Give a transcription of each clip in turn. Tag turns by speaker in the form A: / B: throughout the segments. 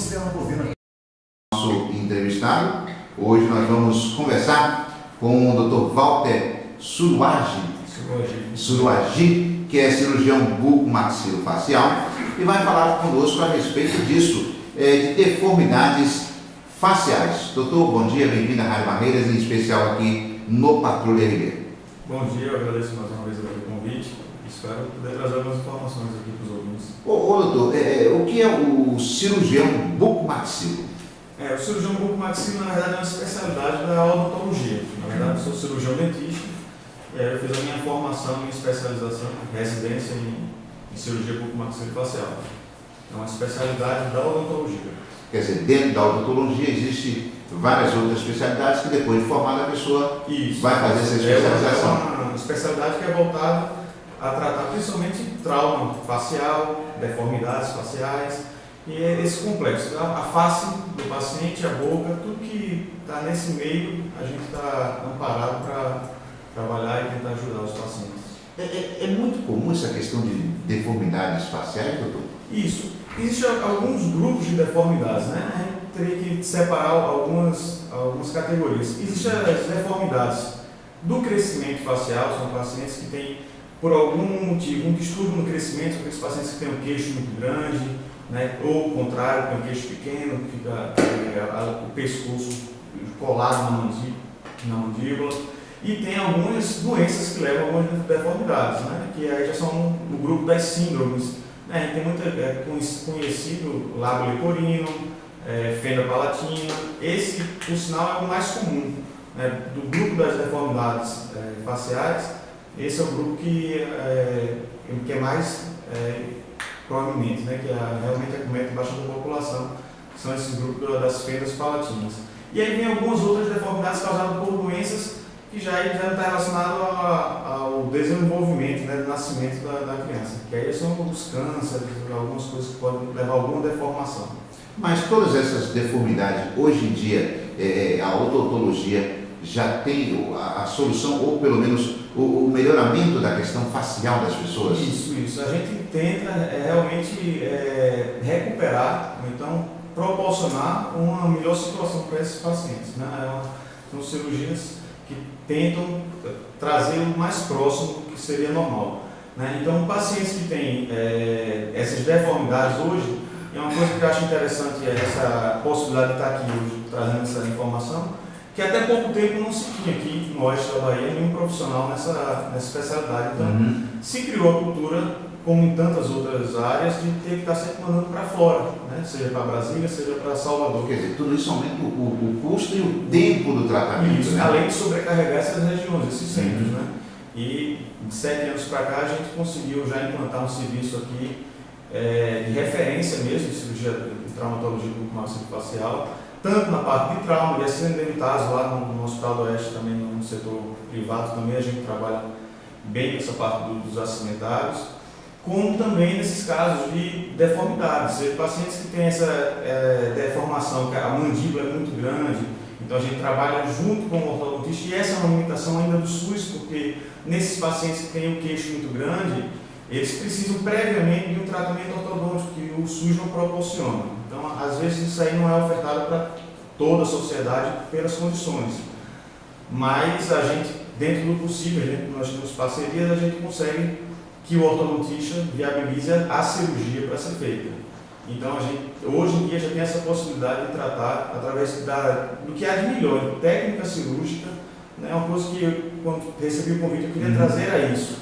A: sistema bovino.
B: Nosso entrevistado, hoje nós vamos conversar com o Dr. Walter Suruagi, que é cirurgião bucomaxilofacial e vai falar conosco a respeito disso, de deformidades faciais. Doutor, bom dia, bem-vindo à Rádio Barreiras, em especial aqui no Patrulha RB.
C: Bom dia, eu agradeço mais uma vez o convite. Espero poder trazer algumas informações aqui para os ouvintes.
B: Doutor, o que é o cirurgião bucomaxilo?
C: O cirurgião bucomaxilo, na verdade, é uma especialidade da odontologia. Na verdade, eu sou cirurgião dentista e aí eu fiz a minha formação, minha especialização, residência em cirurgia bucomaxilofacial. É uma especialidade da odontologia.
B: Quer dizer, dentro da odontologia existe várias outras especialidades que depois de formada a pessoa vai fazer essa especialização.
C: É uma especialidade que é voltada a tratar principalmente trauma facial, deformidades faciais e esse complexo. A face do paciente, a boca, tudo que está nesse meio, a gente está amparado para trabalhar e tentar ajudar os pacientes.
B: É muito comum essa questão de deformidades faciais, doutor?
C: Isso. Existem alguns grupos de deformidades, né? A gente teria que separar algumas categorias. Existem as deformidades do crescimento facial, são pacientes que têm, por algum motivo, um distúrbio no crescimento, são aqueles pacientes que têm um queixo muito grande, né? Ou o contrário, tem um queixo pequeno, que fica o pescoço colado na mandíbula. E tem algumas doenças que levam a algumas deformidades, né? Que aí já são no grupo das síndromes. Tem muito conhecido lábio leporino, fenda palatina. Esse, por sinal, é o mais comum. Do grupo das deformidades faciais, esse é o grupo que é mais proeminente, né? Que realmente acomete bastante a população, que são esses grupos das fendas palatinas. E aí vem algumas outras deformidades causadas por doenças que já está relacionado ao desenvolvimento, né, do nascimento da criança. Que aí são os cânceres, algumas coisas que podem levar a alguma deformação.
B: Mas todas essas deformidades, hoje em dia, a odontologia já tem a solução, ou pelo menos o melhoramento da questão facial das pessoas? Isso.
C: A gente tenta realmente recuperar, ou então proporcionar uma melhor situação para esses pacientes, né? São cirurgias que tentam trazer o mais próximo que seria normal, né? Então, pacientes que têm essas deformidades hoje, é uma coisa que eu acho interessante, essa possibilidade de estar aqui hoje trazendo essa informação, que até pouco tempo não se tinha aqui no oeste da Bahia nenhum profissional nessa especialidade. Então, se criou a cultura, como em tantas outras áreas, de ter que estar sempre mandando para fora, né? Seja para Brasília, seja para Salvador.
B: Quer dizer, tudo isso aumenta o custo e o tempo do tratamento.
C: Isso,
B: né?
C: além de sobrecarregar essas regiões, esses centros, né? E de 7 anos para cá a gente conseguiu já implantar um serviço aqui de referência mesmo, de cirurgia de traumatologia bucomaxilofacial, tanto na parte de trauma, de acidentes lá no Hospital do Oeste, também no setor privado, também a gente trabalha bem com essa parte dos acidentados, como também nesses casos de deformidades, pacientes que têm essa deformação, que a mandíbula é muito grande, então a gente trabalha junto com o ortodontista, e essa é uma limitação ainda do SUS, porque nesses pacientes que têm um queixo muito grande, eles precisam previamente de um tratamento ortodôntico que o SUS não proporciona. Então, às vezes isso aí não é ofertado para toda a sociedade pelas condições, mas a gente, dentro do possível, nós temos parcerias, a gente consegue que o ortodontista viabilize a cirurgia para ser feita. Então, a gente, hoje em dia, já tem essa possibilidade de tratar através do que há de melhor, técnica cirúrgica, né? Uma coisa que, quando recebi o convite, eu queria trazer a isso,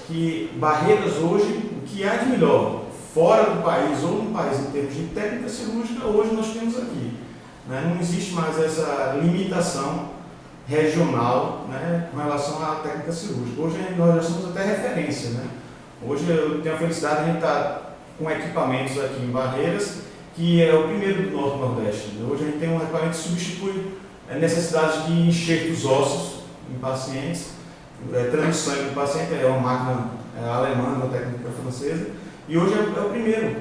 C: que Barreiras hoje, o que há de melhor, fora do país ou no país, em termos de técnica cirúrgica, hoje nós temos aqui, né? Não existe mais essa limitação regional, né, com relação à técnica cirúrgica. Hoje nós já somos até referência, né? Hoje eu tenho a felicidade de a gente estar com equipamentos aqui em Barreiras, que é o primeiro do Norte e Nordeste. Hoje a gente tem um equipamento que substitui necessidades de enxertos ósseos em pacientes, transsangue do paciente, é uma máquina alemã, uma técnica francesa, e hoje é o primeiro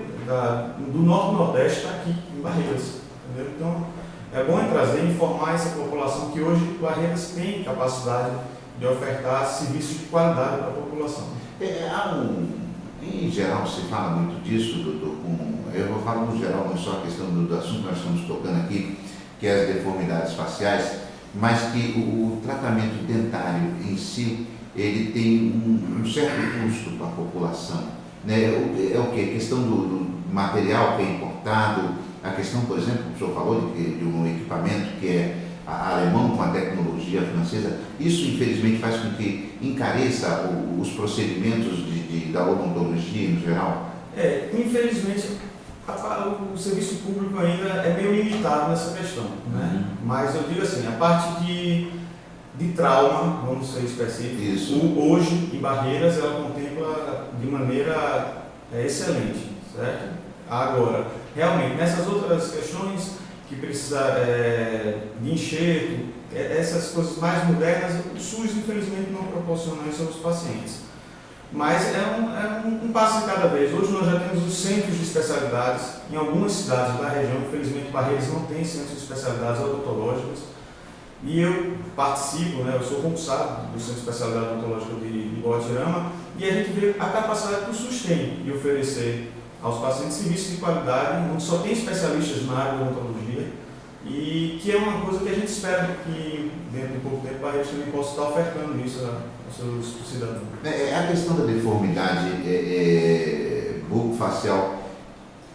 C: do Norte e Nordeste está aqui em Barreiras. Entendeu? Então é bom trazer e informar essa população que hoje Barreiras tem capacidade de ofertar serviços de qualidade para a população.
B: Há Em geral, se fala muito disso, doutor, eu vou falar no geral, não só a questão do assunto que nós estamos tocando aqui, que é as deformidades faciais, mas que o tratamento dentário em si, ele tem um certo custo para a população. Né? É o quê? A questão do material que é importado, a questão, por exemplo, o senhor falou de um equipamento que é alemão com a tecnologia francesa, isso infelizmente faz com que encareça os procedimentos da odontologia em geral?
C: Infelizmente o serviço público ainda é meio limitado nessa questão, né? Mas eu digo assim, a parte de trauma, vamos ser específicos, hoje em Barreiras ela contempla de maneira excelente, certo? Agora, realmente, nessas outras questões que precisa de enxerto, essas coisas mais modernas, o SUS infelizmente não proporciona isso aos pacientes. Mas é um passo de cada vez. Hoje nós já temos os centros de especialidades, em algumas cidades da região, infelizmente Barreiras não tem centros de especialidades odontológicas, e eu participo, né, eu sou concursado do Centro de Especialidade Odontológica de Guatirama, e a gente vê a capacidade que o SUS tem de oferecer aos pacientes serviços de qualidade, onde só tem especialistas na área da odontologia, e que é uma coisa que a gente espera que dentro de pouco tempo a gente também possa estar ofertando isso aos seus cidadãos.
B: A questão da deformidade bucofacial,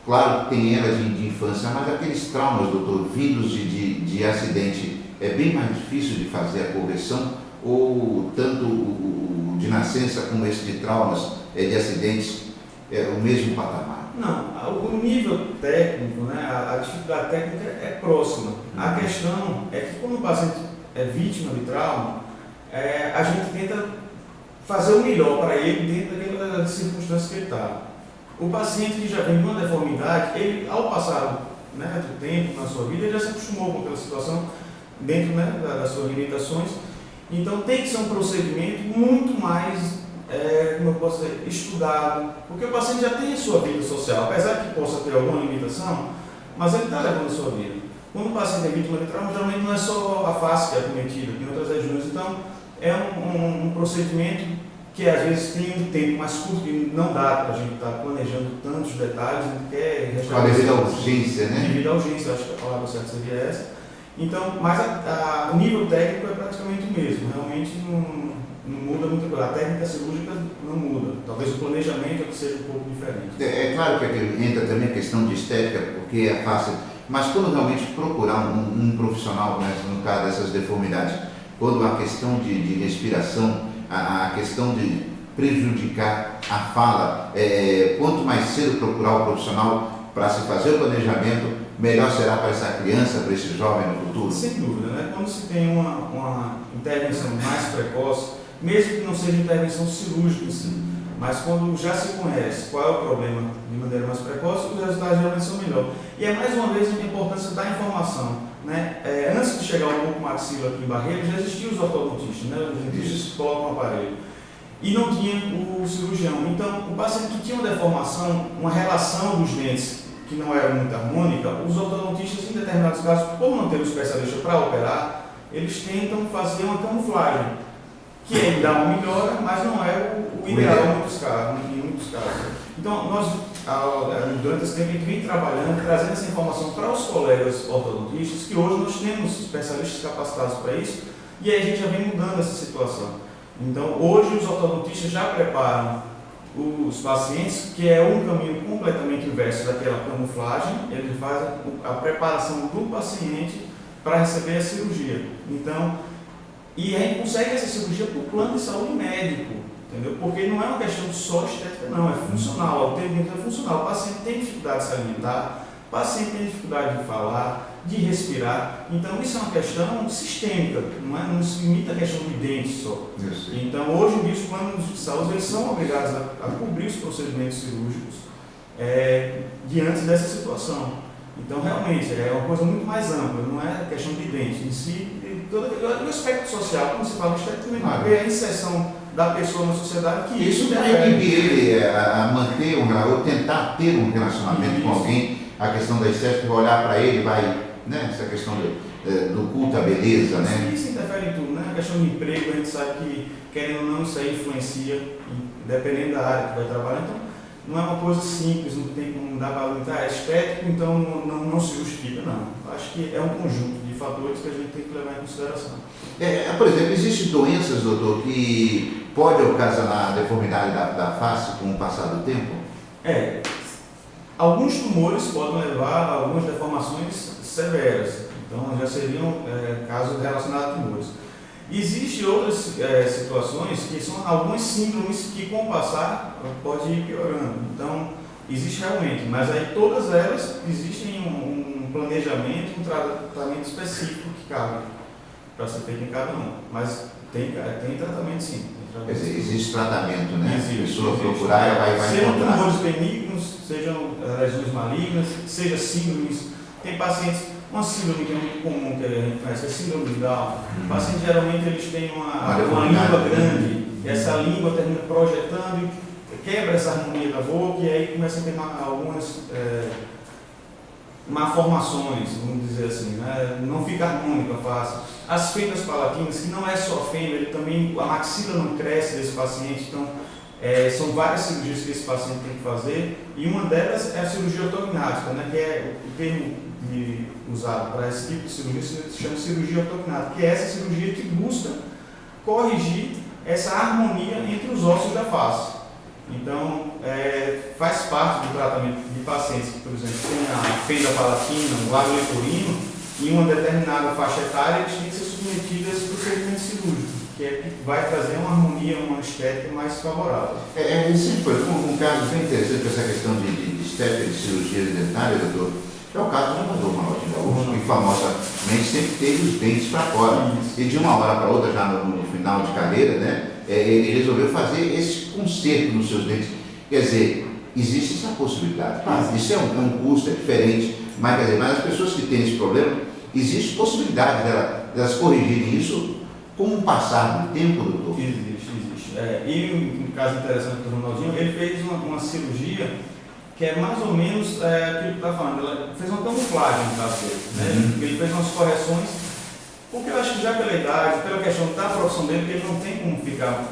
B: claro que tem ela de infância, mas aqueles traumas, doutor, vindos de acidente, é bem mais difícil de fazer a correção, ou tanto o de nascença como esse de traumas de acidentes é o mesmo patamar?
C: Não, o nível técnico, né, a dificuldade técnica é próxima. A questão é que quando o paciente é vítima de trauma, a gente tenta fazer o melhor para ele dentro daquelas circunstâncias que ele está. O paciente que já vem de uma deformidade, ele, ao passar, né, do tempo na sua vida, ele já se acostumou com aquela situação dentro, né, das suas limitações. Então tem que ser um procedimento muito mais, como eu posso dizer, estudado, porque o paciente já tem a sua vida social, apesar de que possa ter alguma limitação, mas ele está levando a sua vida. Quando o paciente é vítima de trauma, geralmente não é só a face que é acometida, tem outras regiões, então é um procedimento que às vezes tem um tempo mais curto, que não dá para a gente estar planejando tantos detalhes, a gente quer restabelecer.
B: Devido à urgência, né?
C: Devido à urgência, acho que a palavra certa seria essa. Então, mas o nível técnico é praticamente o mesmo, realmente não muda muita coisa. A técnica cirúrgica não muda, talvez o planejamento é que seja um pouco diferente.
B: É claro que aqui entra também a questão de estética, porque é fácil, mas quando realmente procurar um profissional, né, no caso dessas deformidades, quando a questão de respiração, a questão de prejudicar a fala, quanto mais cedo procurar o profissional para se fazer o planejamento, melhor será para essa criança, para esse jovem no futuro?
C: Sem dúvida, né? Quando se tem uma intervenção mais precoce, mesmo que não seja intervenção cirúrgica em si, mas quando já se conhece qual é o problema de maneira mais precoce, os resultados geralmente são melhores. E é mais uma vez a importância da informação, né? Antes de chegar ao buco maxilo aqui em Barreiras, já existiam os ortodontistas, né? Os dentistas que colocam o aparelho. E não tinha o cirurgião. Então, o paciente que tinha uma deformação, uma relação dos dentes que não era muito harmônica, os ortodontistas, em determinados casos, por não ter um especialista para operar, eles tentam fazer uma camuflagem, que é dar uma melhora, mas não é o ideal em muitos casos. Então, nós, durante esse tempo, a gente vem trabalhando, trazendo essa informação para os colegas ortodontistas, que hoje nós temos especialistas capacitados para isso, e aí a gente já vem mudando essa situação. Então, hoje os ortodontistas já preparam os pacientes, que é um caminho completamente inverso daquela camuflagem, ele faz a preparação do paciente para receber a cirurgia. Então, e a gente consegue essa cirurgia por plano de saúde médico, entendeu? Porque não é uma questão só estética, não, é funcional, o atendimento é funcional. O paciente tem dificuldade de se alimentar, o paciente tem dificuldade de falar, de respirar, então isso é uma questão sistêmica, não se limita a questão de dentes só.
B: Isso.
C: Então hoje em dia os planos de saúde eles são obrigados a cobrir os procedimentos cirúrgicos diante dessa situação. Então realmente é uma coisa muito mais ampla, não é questão de dentes em si, todo o aspecto social, como se fala, o aspecto também é a inserção da pessoa na sociedade, que
B: isso vai inibir ele a manter ou tentar ter um relacionamento com alguém, a questão da estética, vai olhar para ele, vai, né, essa questão do culto à beleza, né?
C: Isso interfere em tudo, né? A questão de emprego, a gente sabe que, querendo ou não, isso aí influencia, dependendo da área que vai trabalhar. Então, não é uma coisa simples, não tem como dar para limitar, é estético, então não se justifica, não. Acho que é um conjunto de fatores que a gente tem que levar em consideração.
B: Por exemplo, existem doenças, doutor, que pode ocasionar deformidade da face com o passar do tempo?
C: Alguns tumores podem levar a algumas deformações severas, então já seriam casos relacionados a tumores. Existem outras situações que são algumas síndromes que com o passar pode ir piorando. Então, existe realmente, mas aí todas elas existem um planejamento, um tratamento específico que cabe para ser feito em cada um. Mas tem tratamento sim.
B: Quer dizer, existe tratamento, né?
C: Existe,
B: a pessoa
C: existe.
B: procurar e vai
C: sejam
B: encontrar.
C: tumores benignos, sejam lesões malignas, sejam síndromes. Tem pacientes, uma síndrome que é muito comum, que a gente conhece, é a síndrome de Down. O paciente geralmente eles têm uma língua grande, e essa língua termina projetando e quebra essa harmonia da boca, e aí começa a ter algumas malformações, vamos dizer assim, né? Não fica harmônico a face. As fendas palatinas, que não é só fenda, ele também, a maxila não cresce desse paciente, então são várias cirurgias que esse paciente tem que fazer, e uma delas é a cirurgia ortognática, né? Que é o termo usado para esse tipo de cirurgia, se chama cirurgia ortognática, que é essa cirurgia que busca corrigir essa harmonia entre os ossos da face. Então, faz parte do tratamento de pacientes que, por exemplo, têm a fenda palatina, o lábio leporino, em uma determinada faixa etária, eles têm que ser submetidos a esse procedimento cirúrgico, que vai trazer uma harmonia, uma estética mais favorável.
B: Sim, foi um caso bem interessante essa questão de estética de cirurgia dentária, doutor. É o caso do Amador Manoel Gaúcho, que famosamente sempre teve os dentes para fora. E de uma hora para outra, já no final de carreira, né, ele resolveu fazer esse conserto nos seus dentes. Quer dizer, existe essa possibilidade. Isso é um custo, é diferente, mas as pessoas que têm esse problema, existe possibilidade delas corrigirem isso com o passar do tempo, doutor?
C: Existe. E um caso interessante do Ronaldinho, ele fez uma cirurgia que é mais ou menos aquilo que está falando. Ela fez uma camuflagem no caso dele, né? Ele fez umas correções, porque eu acho que já pela idade, pela questão da profissão dele, ele não tem como ficar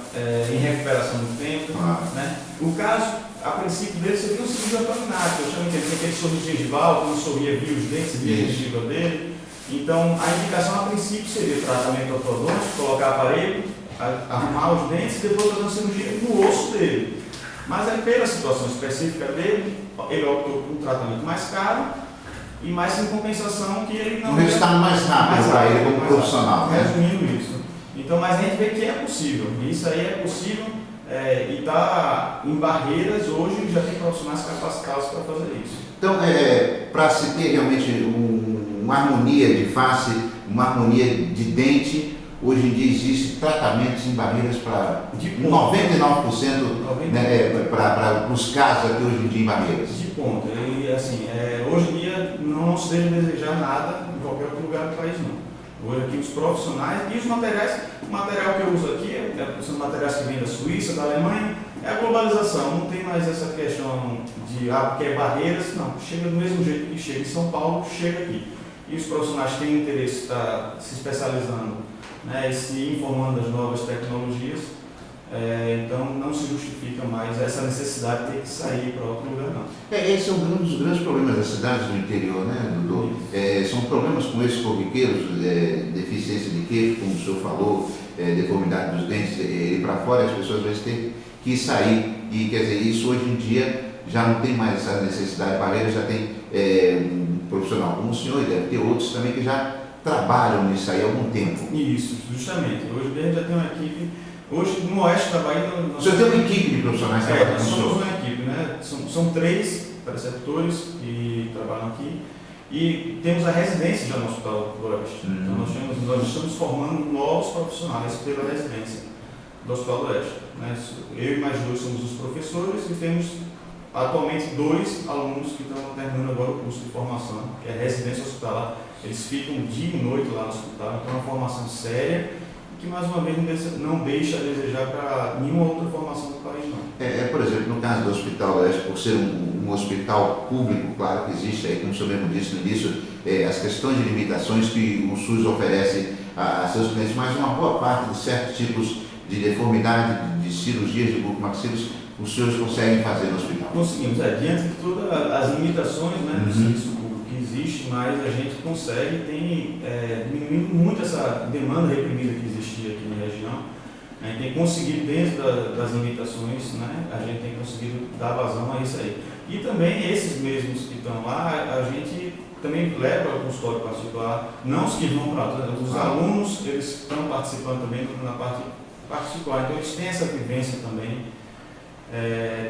C: em recuperação do tempo. Né? O caso, a princípio dele, seria um cirurgia ortognática. Eu chamo que ele tem aquele sorriso gengival, quando sorria, via os dentes, via a gengiva dele. Então, a indicação a princípio seria tratamento ortodôntico, colocar aparelho, arrumar os dentes e depois fazer uma cirurgia no osso dele. Mas aí, pela situação específica dele, ele optou por um tratamento mais caro e mais em compensação que ele não...
B: Um resultado mais rápido para ele como profissional.
C: Resumindo isso. Então, mas a gente vê que é possível. Isso aí é possível e está em barreiras hoje, já tem profissionais capacitados para fazer isso.
B: Então, para se ter realmente uma harmonia de face, uma harmonia de dente, hoje em dia existem tratamentos em barreiras para 99%, né, para os casos aqui hoje em dia em barreiras.
C: De ponta. E assim, hoje em dia não se deve desejar nada em qualquer outro lugar do país, não. Hoje aqui os profissionais e os materiais, o material que eu uso aqui são materiais que vêm da Suíça, da Alemanha, é a globalização, não tem mais essa questão de porque é barreiras, não, chega do mesmo jeito que chega em São Paulo, chega aqui. E os profissionais têm interesse em estar se especializando, né, e se informando das novas tecnologias, então não se justifica mais essa necessidade de ter que sair para outro lugar, não.
B: Esse é um dos grandes problemas das cidades do interior, né, doutor? São problemas com esses corriqueiros, deficiência de queixo, como o senhor falou, deformidade dos dentes, ir para fora, as pessoas às vezes têm que sair, e quer dizer, isso hoje em dia já não tem mais essa necessidade, barreira já tem um profissional como o senhor, e deve ter outros também que já trabalham nisso aí há algum tempo.
C: Isso, justamente. Hoje a gente já tem uma equipe. Hoje no oeste da Bahia.
B: O senhor tem uma equipe de profissionais que trabalham com o senhor?
C: Nós somos uma equipe, né? São 3 preceptores que trabalham aqui. E temos a residência já no Hospital do Oeste. Então nós estamos formando novos profissionais pela residência do Hospital do Oeste. Né? Eu e mais 2 somos os professores e temos atualmente 2 alunos que estão terminando agora o curso de formação, que é a residência hospitalar. Eles ficam dia e noite lá no hospital, então é uma formação séria e que, mais uma vez, não deixa a desejar para nenhuma outra formação do país, não.
B: Por exemplo, no caso do Hospital do Oeste, por ser um hospital público, claro que existe, aí, como o senhor mesmo disse no início, as questões de limitações que o SUS oferece a seus clientes, mas uma boa parte de certos tipos de deformidade, de cirurgias de bucomaxilos, os senhores conseguem fazer no hospital?
C: Conseguimos, diante de todas as limitações, né, do serviço público que existe, mas a gente consegue, tem diminuindo muito essa demanda reprimida que existia aqui na região. A gente tem conseguido, dentro das limitações, né, a gente tem conseguido dar vazão a isso aí. E também esses mesmos que estão lá, a gente também leva ao consultório particular, não os que vão para lá, os alunos, eles estão participando também na parte particular, então eles têm essa vivência também,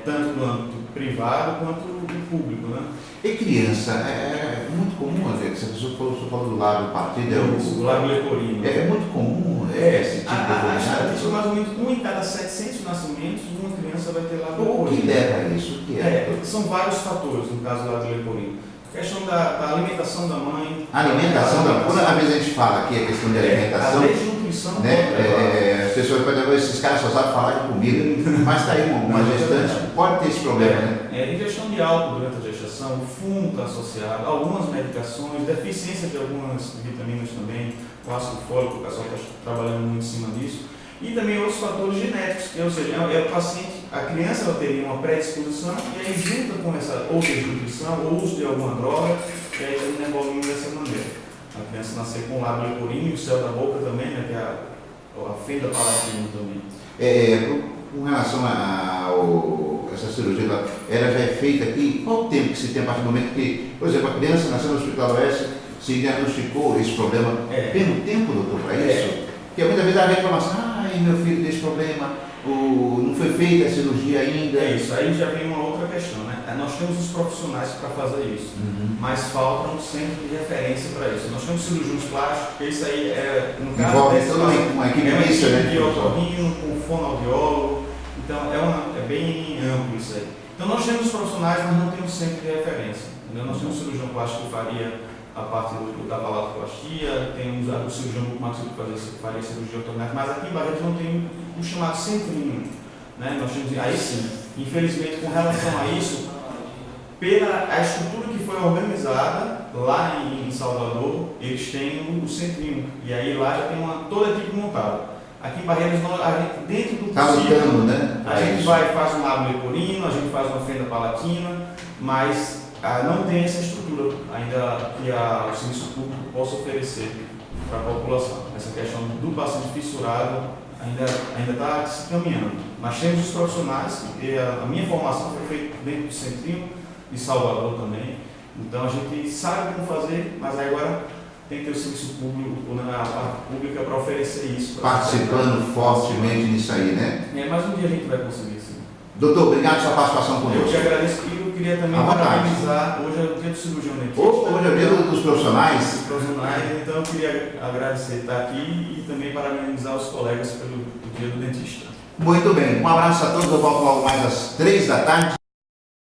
C: tanto no âmbito privado quanto do público, né?
B: E criança, é muito comum, você falou do Lago Partido,
C: do Lago Leporino.
B: É muito comum esse tipo de
C: estatística, mais ou menos 1 em cada 700 nascimentos, uma criança vai ter Lago Leporino.
B: O que leva a isso? O que
C: são vários fatores, no caso do Lago Leporino. A questão da alimentação da mãe.
B: A alimentação da mãe, toda vez a gente fala aqui a questão de alimentação.
C: A desnutrição,
B: né? As pessoas podem dizer, esses caras só sabem falar de comida, mas está aí uma gestante, pode ter esse problema, né?
C: Ingestão de álcool durante a gestação, o fumo está associado, algumas medicações, deficiência de algumas vitaminas também, o ácido fólico, o pessoal está trabalhando muito em cima disso. E também outros fatores genéticos, ou seja, o paciente, a criança ela teria uma predisposição e aí junta com essa outra desnutrição, ou uso de alguma droga, e aí ele evolui dessa maneira. A criança nascer com o lábio leporino e o céu da boca também, né, que é a fenda palatina também.
B: Com relação a essa cirurgia, ela já é feita aqui, qual o tempo que se tem a partir do momento que, por exemplo, a criança nasceu no Hospital Oeste, se diagnosticou esse problema, tem tempo, doutor, para isso? Porque muitas vezes a reclamação, meu filho tem esse problema, não foi feita a cirurgia ainda.
C: Isso, aí já vem uma outra questão, né? Nós temos os profissionais para fazer isso, mas falta um centro de referência para isso. Nós temos cirurgiões plásticos, porque isso aí no caso
B: uma equipe mista, né?
C: De otorrino, com fonoaudiólogo, então é bem amplo isso aí. Então nós temos os profissionais, mas não temos centro de referência. Entendeu? Nós temos um cirurgião plástico que faria a parte da palatoplastia, temos o cirurgião bucomaxilo que faria cirurgia ortognática, mas aqui em Barretos não tem o chamado centrinho, né? Nós temos, aí sim, infelizmente com relação a isso, pela a estrutura que foi organizada lá em Salvador, eles têm o centrinho, e aí lá já tem toda a equipe montada. Aqui em Barreiras, dentro do possível,
B: né?
C: A gente faz um lábio leporino, a gente faz uma fenda palatina, mas não tem essa estrutura ainda que o serviço público possa oferecer para a população. Essa questão do paciente fissurado ainda está se caminhando. Nós temos os profissionais, e a minha formação foi feita dentro do Centrinho de Salvador também, então a gente sabe como fazer, mas agora tem que ter o serviço público, a parte pública para oferecer isso.
B: Participando fortemente nisso aí, né?
C: Mas um dia a gente vai conseguir sim.
B: Doutor, obrigado pela sua participação conosco.
C: Eu te agradeço e eu queria também parabenizar. Hoje é o dia do cirurgião dentista.
B: Hoje é o dia dos profissionais.
C: Dos profissionais, então eu queria agradecer estar aqui e também parabenizar os colegas pelo dia do dentista.
B: Muito bem, um abraço a todos. Eu volto logo mais às 3 da tarde.